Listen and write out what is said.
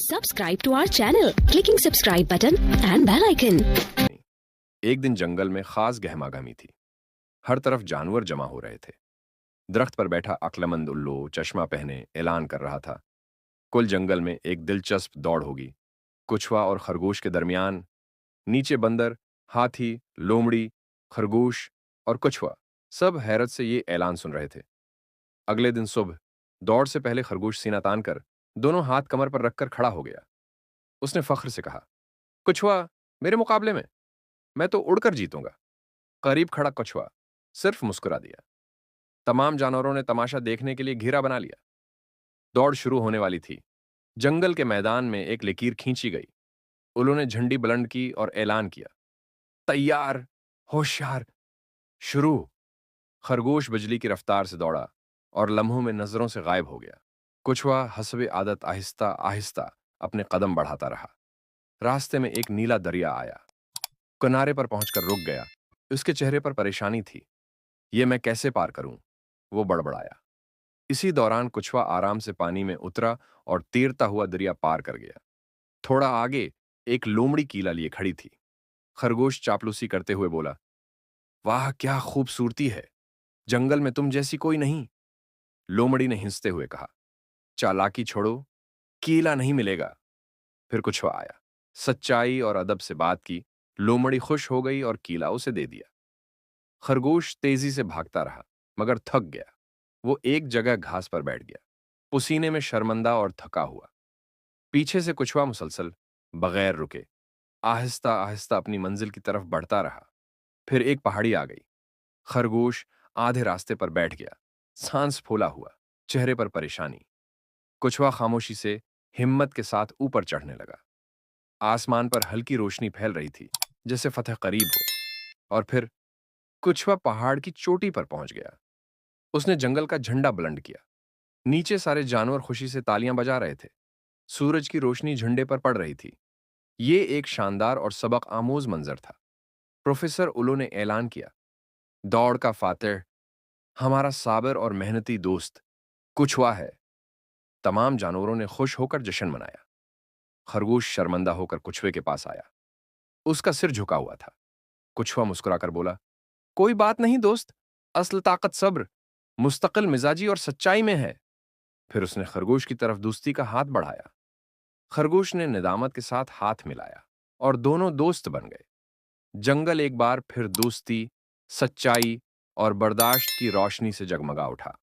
Subscribe to our channel, clicking subscribe button and bell icon. एक दिन जंगल में खास गहमागहमी थी। हर तरफ जानवर जमा हो रहे थे। दरख्त पर बैठा अक्लमंद उल्लू चश्मा पहने ऐलान कर रहा था, कुल जंगल में एक दिलचस्प दौड़ होगी। कुछुआ और खरगोश के दरमियान। नीचे बंदर, हाथी, लोमड़ी, खरगोश और कुछुआ सब हैरत से ये ऐलान सुन रहे थे। अगले दिन सुबह दौड़ से पहले खरगोश सीना तान कर दोनों हाथ कमर पर रखकर खड़ा हो गया। उसने फख्र से कहा, कुछुआ, मेरे मुकाबले में मैं तो उड़कर जीतूंगा। करीब खड़ा कछुआ सिर्फ मुस्कुरा दिया। तमाम जानवरों ने तमाशा देखने के लिए घेरा बना लिया। दौड़ शुरू होने वाली थी। जंगल के मैदान में एक लकीर खींची गई। उन्होंने झंडी बुलंद की और ऐलान किया, तैयार, होशियार, शुरू। खरगोश बिजली की रफ्तार से दौड़ा और लम्हों में नजरों से गायब हो गया। कुछुआ हस्बे आदत आहिस्ता आहिस्ता अपने कदम बढ़ाता रहा। रास्ते में एक नीला दरिया आया। किनारे पर पहुंचकर रुक गया। उसके चेहरे पर परेशानी थी। ये मैं कैसे पार करूं? वो बड़बड़ाया। इसी दौरान कुछुआ आराम से पानी में उतरा और तैरता हुआ दरिया पार कर गया। थोड़ा आगे एक लोमड़ी कीला लिए खड़ी थी। खरगोश चापलूसी करते हुए बोला, वाह क्या खूबसूरती है, जंगल में तुम जैसी कोई नहीं। लोमड़ी ने हिंसते हुए कहा, चालाकी छोड़ो, कीला नहीं मिलेगा। फिर कुछुआ आया, सच्चाई और अदब से बात की। लोमड़ी खुश हो गई और कीला उसे दे दिया। खरगोश तेजी से भागता रहा, मगर थक गया। वो एक जगह घास पर बैठ गया, पसीने में शर्मिंदा और थका हुआ। पीछे से कुछुआ मुसलसल बगैर रुके आहिस्ता आहिस्ता अपनी मंजिल की तरफ बढ़ता रहा। फिर एक पहाड़ी आ गई। खरगोश आधे रास्ते पर बैठ गया, सांस फूला हुआ, चेहरे पर परेशानी। कुछुआ खामोशी से हिम्मत के साथ ऊपर चढ़ने लगा। आसमान पर हल्की रोशनी फैल रही थी, जैसे फतह करीब हो। और फिर कुछुआ पहाड़ की चोटी पर पहुंच गया। उसने जंगल का झंडा बुलंद किया। नीचे सारे जानवर खुशी से तालियां बजा रहे थे। सूरज की रोशनी झंडे पर पड़ रही थी। ये एक शानदार और सबक आमोज मंजर था। प्रोफेसर उलो ने ऐलान किया, दौड़ का फातिह हमारा साबिर और मेहनती दोस्त कुछुआ है। तमाम जानवरों ने खुश होकर जश्न मनाया। खरगोश शर्मिंदा होकर कुछुए के पास आया। उसका सिर झुका हुआ था। कुछुआ मुस्कुराकर बोला, कोई बात नहीं दोस्त, असल ताकत सब्र, मुस्तकिल मिजाजी और सच्चाई में है। फिर उसने खरगोश की तरफ दोस्ती का हाथ बढ़ाया। खरगोश ने निदामत के साथ हाथ मिलाया और दोनों दोस्त बन गए। जंगल एक बार फिर दोस्ती, सच्चाई और बर्दाश्त की रोशनी से जगमगा उठा।